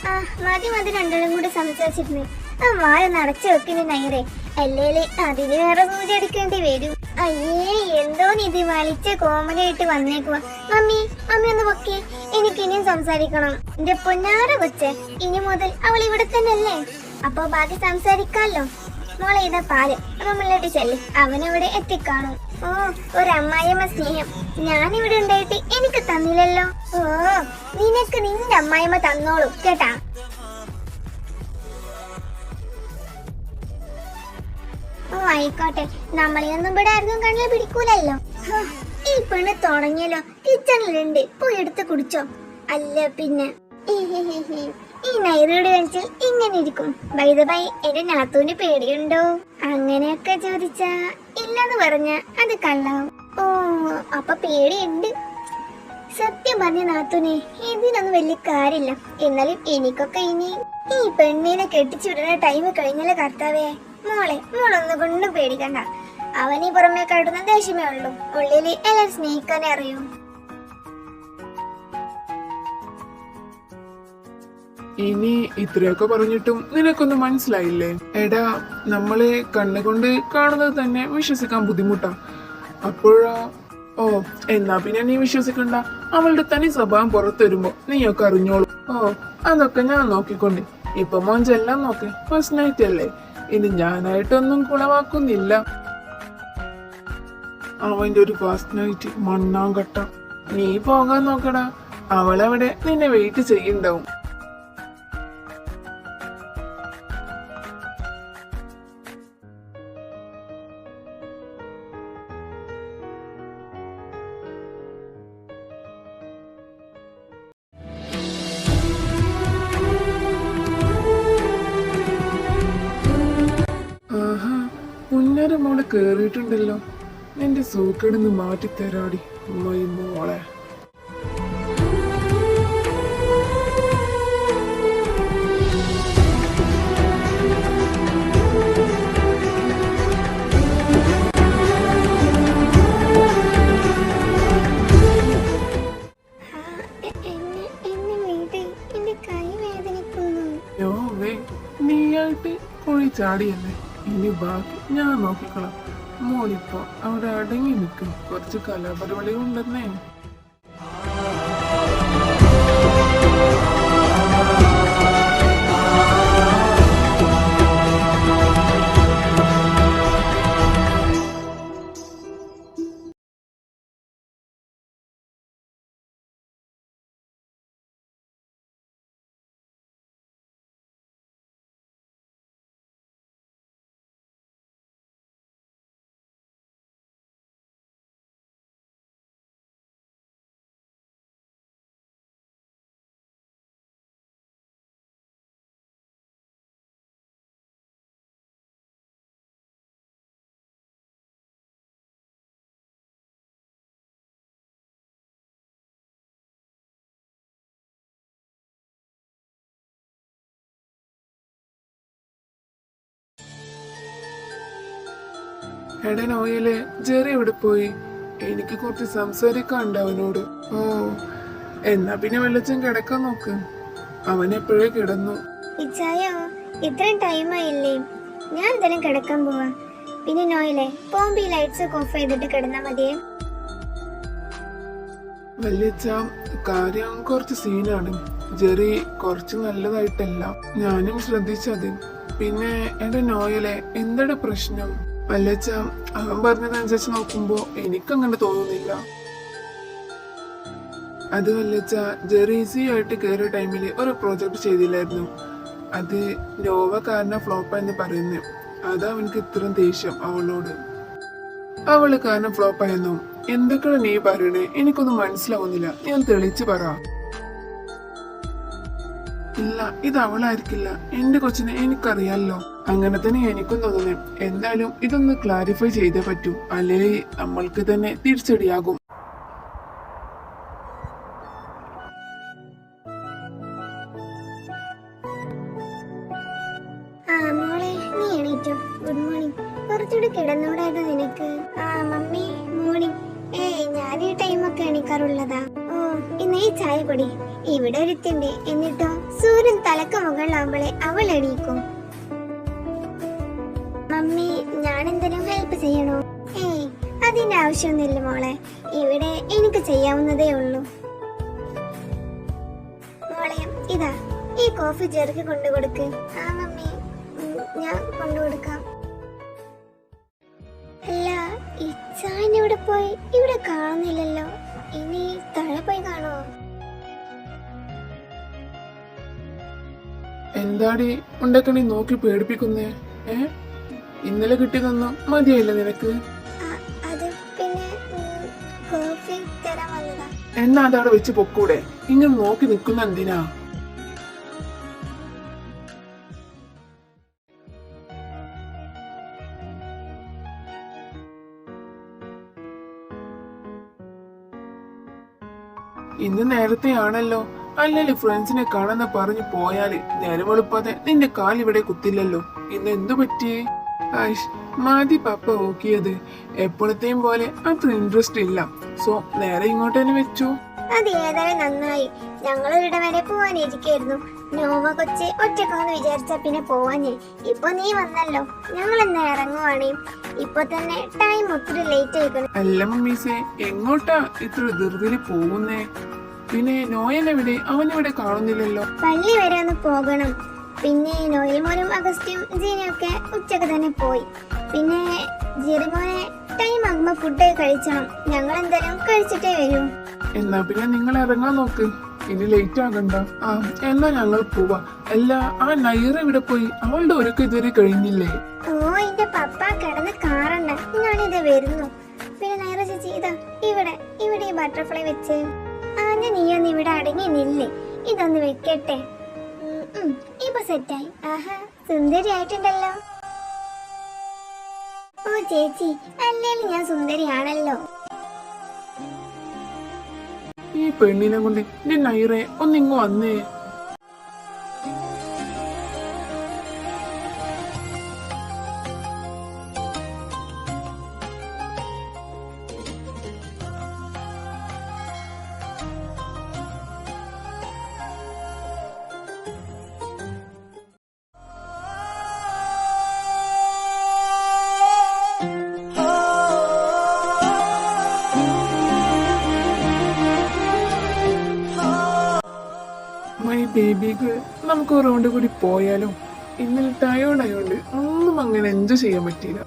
ആ, മതി രണ്ടാളും കൂടെ സംസാരിച്ചിരുന്നു. ആ വായ നടച്ചു വെക്കുന്ന നൈറേ, അല്ലേല് അതിന് വേറെ സൂചി അടിക്കേണ്ടി വരും. അയ്യേ, എന്തോ ഇത് വലിച്ച കോമഡി ആയിട്ട് വന്നേക്കുവാ. മമ്മി ഒന്ന് പൊക്കി, എനിക്ക് ഇനിയും സംസാരിക്കണം. എന്റെ പൊന്നാര കൊച്ചെ, ഇനി മുതൽ അവൾ ഇവിടെ തന്നെ അല്ലേ? അപ്പൊ ബാക്കി സംസാരിക്കാലോ. മോളെ ഇതാ പാല്, റൂമിലോട്ട് ചെല്ല്, അവനവിടെ എത്തിക്കാണും. ഓ, ഒരു അമ്മായിയമ്മ സ്നേഹം ഞാനിവിടെ ഉണ്ടായിട്ട് എനിക്ക് തന്നില്ലല്ലോ. ഓ, നിനക്ക് നിന്റെ അമ്മായിയമ്മ തന്നോളൂ കേട്ടാ. ഓ ആയിക്കോട്ടെ, നമ്മളെയൊന്നും ഇവിടെ ആർക്കും കണ്ണിൽ പിടിക്കൂലല്ലോ. ഈ പെണ്ണ് തുടങ്ങിയല്ലോ. കിച്ചണിലുണ്ട്, പോയി എടുത്ത് കുടിച്ചോ. അല്ല പിന്നെ ഈ നൈറയുടെ വെച്ചിൽ ഇങ്ങനെ ഇരിക്കും. ബൈ എന്റെ നാത്തൂന് പേടിയുണ്ടോ? അങ്ങനെയൊക്കെ ചോദിച്ചാ ഇല്ലെന്ന് പറഞ്ഞ അത് കള്ളാവും. ഓ, അപ്പൊ പേടിയുണ്ട്. സത്യം പറഞ്ഞ നാത്തൂനെ, ഇതിനൊന്നും വലിയ കാര്യമില്ല. എന്നാലും എനിക്കൊക്കെ ഇനി ഈ പെണ്ണിനെ കെട്ടിച്ചു വിടുന്ന ടൈം കഴിഞ്ഞല്ലേ കർത്താവേ. മോളൊന്നും കൊണ്ടും പേടിക്കണ്ട. അവനീ പുറമേ കാട്ടുന്ന ദേഷ്യമേ ഉള്ളൂ, ഉള്ളില് എല്ലാം സ്നേഹിക്കാനേ അറിയൂ. ഇനി ഇത്രയൊക്കെ പറഞ്ഞിട്ടും നിനക്കൊന്നും മനസ്സിലായില്ലേ? എടാ, നമ്മളെ കണ്ണുകൊണ്ട് കാണുന്നത് തന്നെ വിശ്വസിക്കാൻ ബുദ്ധിമുട്ടാ. അപ്പോഴാ ഓ, എന്നാ പിന്നെ നീ വിശ്വസിക്കണ്ട. അവളുടെ തനി സ്വഭാവം പുറത്തു വരുമ്പോ നീയൊക്കെ അറിഞ്ഞോളൂ. ഓ, അതൊക്കെ ഞാൻ നോക്കിക്കൊണ്ട്. ഇപ്പൊ മോഞ്ചെല്ലാം നോക്ക്, ഫസ്റ്റ് നൈറ്റ് അല്ലേ, ഇനി ഞാനായിട്ടൊന്നും കുളവാക്കുന്നില്ല. അവന്റെ ഒരു ഫസ്റ്റ് നൈറ്റ് മണ്ണാങ്കട്ട. നീ പോകാൻ നോക്കടാ, അവളവിടെ നിന്നെ വെയിറ്റ് ചെയ്യണ്ടാവും. ആഹാ, പുന്നര മോള് കേറിയിട്ടുണ്ടല്ലോ. നിന്റെ സൂക്കേടൊന്ന് മാറ്റിത്തരാടി മോളെ. യോവേ, നീയായിട്ട് കുഴി ചാടിയല്ലേ. ഇനി ബാക്കി ഞാൻ നോക്കിക്കളാം. മോളിപ്പോ അവിടെ അടങ്ങി നിൽക്കും. കുറച്ച് കലാപരിപാടി ഉണ്ടെന്നേ. എടാ നോയലെ, ജെറി എവിടെ പോയി? എനിക്ക് കുറച്ച് സംസാരിക്കാണ്ട് അവനോട്. ഓ, എന്നാ പിന്നെ വെള്ളച്ചൻ കിടക്കാൻ നോക്ക്. അവൻ എപ്പോഴേ കിടന്നു. ഇച്ചായോ, ഇത്രയും ടൈമായില്ലേ? ഞാൻ എന്തായാലും കിടക്കാൻ പോവാ. പിന്നെ നോയിലെ, പോകുമ്പോ ഈ ലൈറ്റ്സ് ഒക്കെ ഓഫ് ചെയ്തിട്ട് കിടന്നാ മതിയേ. വല്യച്ഛ, കാര്യം കുറച്ച് സീനാണ്. ജെറി കുറച്ച് നല്ലതായിട്ടല്ല, ഞാനും ശ്രദ്ധിച്ചത്. പിന്നെ എന്റെ നോയലെ, എന്താണ് പ്രശ്നം? വല്യച്ഛ, അവൻ പറഞ്ഞതനുസരിച്ച് നോക്കുമ്പോ എനിക്കങ്ങനെ തോന്നുന്നില്ല. അത് വല്യച്ഛ, ജെറി ഈസി ആയിട്ട് കയറിയ ടൈമില് ഒരു പ്രോജക്ട് ചെയ്തില്ലായിരുന്നു. അത് നോവ കാരണം ഫ്ലോപ്പ് എന്ന് പറയുന്നു. അതാ അവനക്ക് ഇത്രയും ദേഷ്യം അവളോട്. അവള് കാരണം ഫ്ലോപ്പ് ആയെന്നോ? എന്തൊക്കെയാണ് നീ പറയണേ? എനിക്കൊന്നും മനസ്സിലാവുന്നില്ല. നീ ഒന്ന് തെളിച്ച് പറ. ഇല്ല, ഇത് അവളായിരിക്കില്ല. എന്റെ കൊച്ചിനെ എനിക്കറിയാലോ. അങ്ങനെ തന്നെ എനിക്കും തോന്നുന്നു. എന്തായാലും ഇതൊന്ന് ക്ലാരിഫൈ ചെയ്തേ പറ്റൂ, അല്ലെങ്കിൽ നമ്മൾക്ക് തന്നെ തിരിച്ചടിയാകും. മോളെ, നീ എണീറ്റോ? Good morning. കുറച്ചുകൂടി കിടന്നൂടായിരുന്നു നിനക്ക്? Mummy morning. ഞാൻ ഈ ടൈമൊക്കെ എണീക്കാറുള്ളതാ. ഓ, ഇന്ന് ഈ ചായ കുടി. ഇവിടെ ഒരുത്തിന്റെ, എന്നിട്ടോ സൂര്യൻ തലക്ക് മുകളിലാവുമ്പോഴേ അവൾ എണീക്കും. മമ്മി, ഞാൻ എന്തെങ്കിലും ഹെൽപ്പ് ചെയ്യണോ? അതിന്റെ ആവശ്യമൊന്നുമില്ല മോളെ. ഇവിടെ എനിക്ക് ചെയ്യാവുന്നതേ ഉള്ളൂ. മോളെ, ഇതാ ഈ കോഫി ജെറിക്ക് കൊണ്ടുകൊടുക്ക്. മമ്മി, ഞാൻ കൊണ്ടുകൊടുക്കാം. അല്ല, ഇച്ചാൻ ഇവിടെ പോയി? ഇവിടെ കാണുന്നില്ലല്ലോ. ഇനി താഴെ പോയി കാണുമോ? എന്താടി ഉണ്ടാക്കണി നോക്കി പേടിപ്പിക്കുന്നേ? ഇന്നലെ കിട്ടിയതൊന്നും മതിയായില്ല നിനക്ക്? അത് പിന്നെ കോഫി തരാൻ വന്നതാ. എന്നാ അതവിടെ വെച്ച് പൊക്കൂടെ? ഇങ്ങനെ നോക്കി നിൽക്കുന്ന എന്തിനാ? ഇന്ന് നേരത്തെ ആണല്ലോ. അല്ലല്ലേ ഫ്രണ്ട്സിനെ കാണാന്ന് പറഞ്ഞു പോയാല് നേരം വെളുപ്പാതെ നിന്റെ കാലിവിടെ കുത്തില്ലല്ലോ. ഇന്ന് എന്തു പറ്റി? മതി പപ്പ ഓക്കിയത്. എപ്പോഴത്തെയും പോലെ അത്ര ഇൻട്രസ്റ്റ് ഇല്ല. സോ നേരെ ഇങ്ങോട്ട് തന്നെ വെച്ചു. അത് ഏതായാലും നന്നായി. ഞങ്ങൾ ഇവിടെ വരെ പോവാനിരിക്കായിരുന്നു. നോവ കൊച്ച് ഒറ്റക്കാന്ന് വിചാരിച്ച പിന്നെ പോവാഞ്ഞേ. ഇപ്പൊ നീ വന്നല്ലോ, ഞങ്ങൾ എന്നാ ഇറങ്ങുവാണേ. ഇപ്പൊ തന്നെ ടൈം ഒത്തിരി ലേറ്റ് ആയിക്കണം. അല്ല മമ്മീസേ, എങ്ങോട്ടാ ഇത്ര ധൃതിയിൽ പോകുന്നേ? പിന്നെ നോയൽ എവിടെ? അവനിവിടെ കാണുന്നില്ലല്ലോ. പള്ളി വരെ ഒന്ന് പോകണം. പിന്നെ നോയൽ മോനും അഗസ്റ്റും ജീനയും ഒക്കെ ഉച്ചക്ക് തന്നെ പോയി. പിന്നെ ജെറിമോനെ ടൈം ആകുമ്പോ ഫുഡ് കഴിച്ചണം. ഞങ്ങൾ എന്തായാലും കഴിച്ചിട്ടേ വരൂ. എന്നാ പിന്നെ നിങ്ങൾ ഇറങ്ങാൻ നോക്ക്, ഇനി ലേറ്റ് ആകണ്ട. ആ എന്നാ ഞങ്ങൾ പോവാ. അല്ല, ആ നൈറ ഇവിടെ പോയി? അവളുടെ ഒരുക്കം ഇതുവരെ കഴിഞ്ഞില്ലേ? ഓ, എന്റെ പപ്പ കിടന്ന് കാറണ്ട, ഞാനിത് വരുന്നു. പിന്നെ നൈറ ചേച്ചി ഇതാ ഇവിടെ ഇവിടെ ഈ ബട്ടർഫ്ലൈ വെച്ച്. നീ ഒന്ന് ഇവിടെ അടങ്ങി നില്ലേ, ഇതൊന്ന് വെക്കട്ടെ. ഇപ്പൊ സെറ്റായി. ആഹാ, സുന്ദരി ആയിട്ടുണ്ടല്ലോ. ഓ ചേച്ചി, അല്ലേലും ഞാൻ സുന്ദരിയാണല്ലോ. ഈ പെണ്ണിനെ കൊണ്ട് എന്റെ നൈറെ ഒന്നിങ്ങ് വന്നേ. മൈ ബേബികൾ, നമുക്ക് ഒരു റൗണ്ട് കൂടി പോയാലോ? ഇന്നലെ ടയേർഡായോണ്ട് ഒന്നും അങ്ങനെ എൻജോയ് ചെയ്യാൻ പറ്റിയില്ല.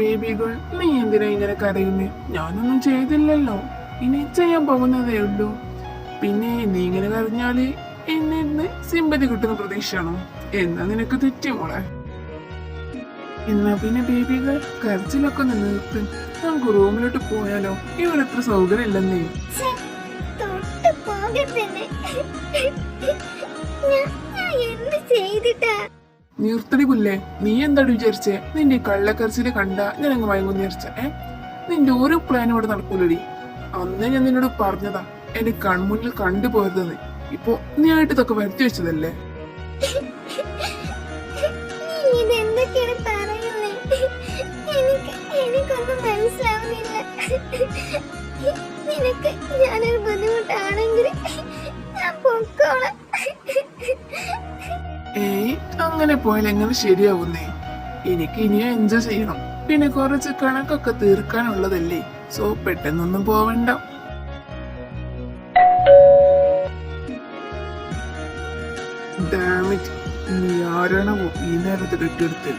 ബേബികൾ, നീ എന്തിനാ ഇങ്ങനെ കരയുന്നേ? ഞാനൊന്നും ചെയ്തില്ലല്ലോ, ഇനി ചെയ്യാൻ പോകുന്നതേ ഉള്ളൂ. പിന്നെ നീ ഇങ്ങനെ കരഞ്ഞാല് എന്നെ സിമ്പതി കിട്ടുന്ന പ്രതീക്ഷയാണോ? എന്നാ നിനക്ക് തെറ്റി മോളെ. എന്നാ പിന്നെ ബേബികൾ, കരച്ചിലൊക്കെ നിർത്ത്. നമുക്ക് റൂമിലോട്ട് പോയാലോ? ഇവിടെ എത്ര സൗകര്യം ഇല്ലെന്നേ. നിർത്തടി പുല്ലേ, നീ എന്താടി വിചാരിച്ചേ? നിന്റെ കള്ളക്കരച്ചില് കണ്ട ഞാൻ അങ്ങ് മയങ്ങുന്ന വിചാരിച്ചേ? നിന്റെ ഓരോ പ്ലാനും ഇവിടെ നടക്കൂലടി. അന്നേ ഞാൻ നിന്നോട് പറഞ്ഞതാ എന്റെ കൺമുന്നിൽ കണ്ടുപോയതെന്ന്. ഇപ്പൊ നീ ആയിട്ട് ഇതൊക്കെ വരുത്തി വെച്ചതല്ലേ? ഇതെന്തൊക്കെയാണ് പറയുന്നേ? എനിക്കൊന്നും മനസ്സിലാവുന്നില്ല. നിനക്ക് ഞാനൊരു ബുദ്ധിമുട്ടാണെങ്കിൽ ഞാൻ പൊക്കോളാം. ഏയ്, അങ്ങനെ പോയാൽ എങ്ങനെ ശരിയാവുന്നേ? എനിക്ക് ഇനിയും എൻജോയ് ചെയ്യണം. പിന്നെ കുറച്ച് കണക്കൊക്കെ തീർക്കാനുള്ളതല്ലേ. സോ പെട്ടെന്നൊന്നും പോവണ്ട. ഡാമേജ്, നീ ആരാണോ ഈ നേരത്ത് കെട്ടിയെടുത്ത്?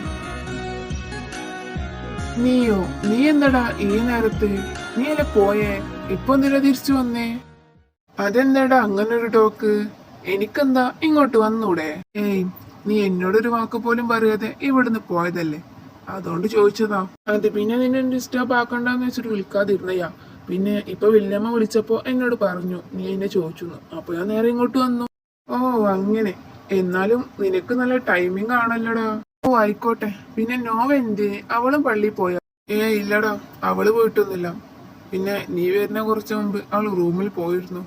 നീയോ? നീ എന്താടാ ഈ നേരത്ത്? നീ അല്ലേ പോയേ? ഇപ്പൊ എന്തിനാ തിരിച്ചു വന്നേ? അതെന്താടാ അങ്ങനൊരു ടോക്ക്? എനിക്കെന്താ, ഇങ്ങോട്ട് വന്നൂടെ? ഏയ്, നീ എന്നോടൊരു വാക്ക് പോലും പറയാതെ ഇവിടുന്ന് പോയതല്ലേ, അതുകൊണ്ട് ചോദിച്ചതാ. അത് പിന്നെ നിന്നെ ഡിസ്റ്റർബ് ആക്കണ്ടെന്ന് വെച്ചിട്ട് വിളിക്കാതിരുന്നയാ. പിന്നെ ഇപ്പൊ വില്യമ്മ വിളിച്ചപ്പോ എന്നോട് പറഞ്ഞു നീ എന്നെ ചോദിച്ചു. അപ്പൊ ഞാൻ നേരെ ഇങ്ങോട്ട് വന്നു. ഓ അങ്ങനെ. എന്നാലും നിനക്ക് നല്ല ടൈമിംഗ് ആണല്ലോടാ. ഓ ആയിക്കോട്ടെ. പിന്നെ നോവ എന്ത്? അവളും പള്ളിയിൽ പോയാ? ഇല്ലടാ, അവള് പോയിട്ടൊന്നുമില്ല. പിന്നെ നീ വരുന്ന കുറച്ച് മുമ്പ് അവൾ റൂമിൽ പോയിരുന്നു.